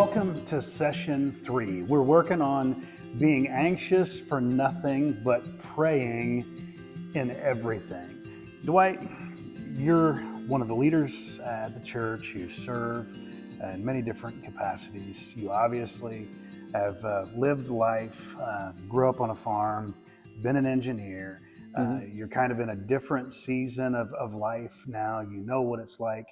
Welcome to session 3. We're working on being anxious for nothing but praying in everything. Dwight, you're one of the leaders at the church. You serve in many different capacities. You obviously have lived life, grew up on a farm, been an engineer. You're kind of in a different season of life now. You know what it's like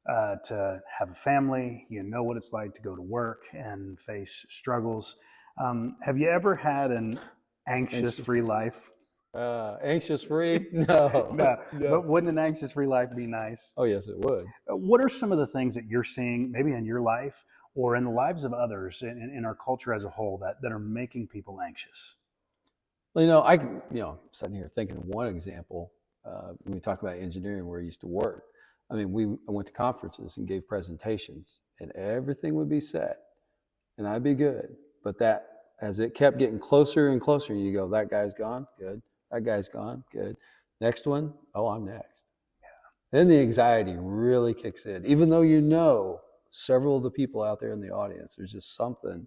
to have a family. You know what it's like to go to work and face struggles. Have you ever had an anxious-free life? Anxious-free? No. No, No. but wouldn't an anxious-free life be nice? Oh, yes, it would. What are some of the things that you're seeing, maybe in your life or in the lives of others in our culture as a whole, that are making people anxious? Well, sitting here thinking of one example. When we talk about engineering, where I used to work, I went to conferences and gave presentations, and everything would be set, and I'd be good. But that, as it kept getting closer and closer, you go, that guy's gone, good. That guy's gone, good. Next one, oh, I'm next. Then the anxiety really kicks in, even though you know several of the people out there in the audience. There's just something.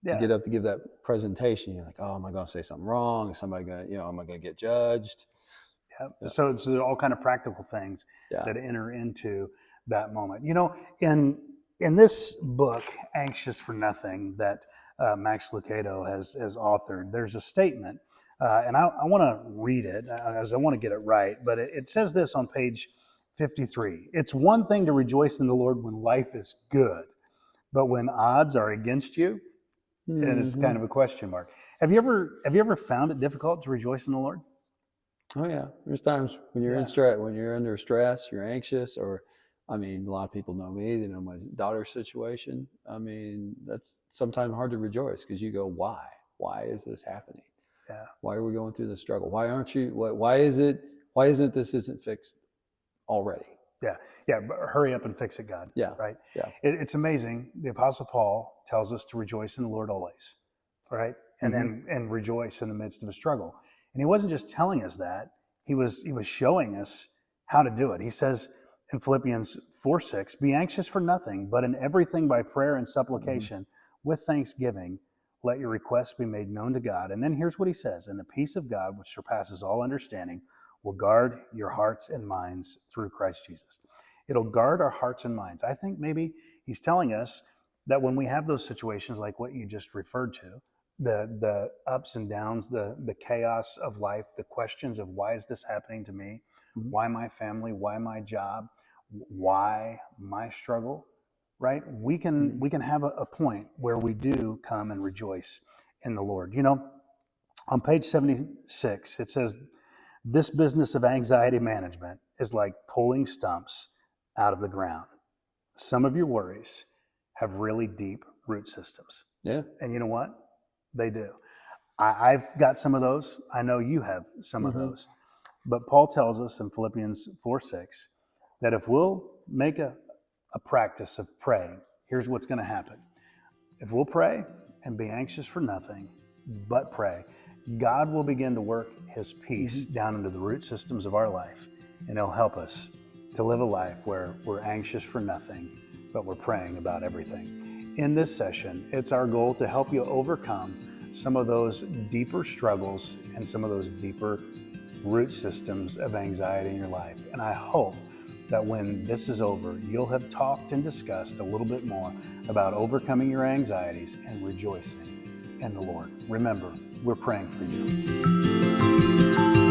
You get up to give that presentation, you're like, oh, am I going to say something wrong? Is somebody going to, am I going to get judged? Yeah. So it's all kind of practical things that enter into that moment. In this book, Anxious for Nothing, that Max Lucado has authored, there's a statement, and I want to read it as I want to get it right, but it says this on page 53. It's one thing to rejoice in the Lord when life is good, but when odds are against you, and it's kind of a question mark. Have you ever found it difficult to rejoice in the Lord? Oh yeah, there's times when you're in stress, when you're under stress, you're anxious, or a lot of people know me. They know my daughter's situation. That's sometimes hard to rejoice because you go, why? Why is this happening? Yeah. Why are we going through this struggle? Why aren't you? Why isn't this isn't fixed already? Yeah, but hurry up and fix it, God. Yeah. Right? Yeah. It's amazing. The Apostle Paul tells us to rejoice in the Lord always, right? And rejoice in the midst of a struggle. And he wasn't just telling us that, he was showing us how to do it. He says in Philippians 4:6, be anxious for nothing, but in everything by prayer and supplication, with thanksgiving, let your requests be made known to God. And then here's what he says, and the peace of God, which surpasses all understanding, will guard your hearts and minds through Christ Jesus. It'll guard our hearts and minds. I think maybe he's telling us that when we have those situations like what you just referred to, the ups and downs, the chaos of life, the questions of why is this happening to me? Why my family? Why my job? Why my struggle? Right? We can have a point where we do come and rejoice in the Lord. On page 76, it says, this business of anxiety management is like pulling stumps out of the ground. Some of your worries have really deep root systems. Yeah. And you know what? They do. I've got some of those. I know you have some of those. But Paul tells us in Philippians 4:6 that if we'll make a practice of praying, here's what's going to happen. If we'll pray and be anxious for nothing, but pray, God will begin to work his peace down into the root systems of our life, and he'll help us to live a life where we're anxious for nothing, but we're praying about everything. In this session, it's our goal to help you overcome some of those deeper struggles and some of those deeper root systems of anxiety in your life. And I hope that when this is over, you'll have talked and discussed a little bit more about overcoming your anxieties and rejoicing in the Lord. Remember, we're praying for you.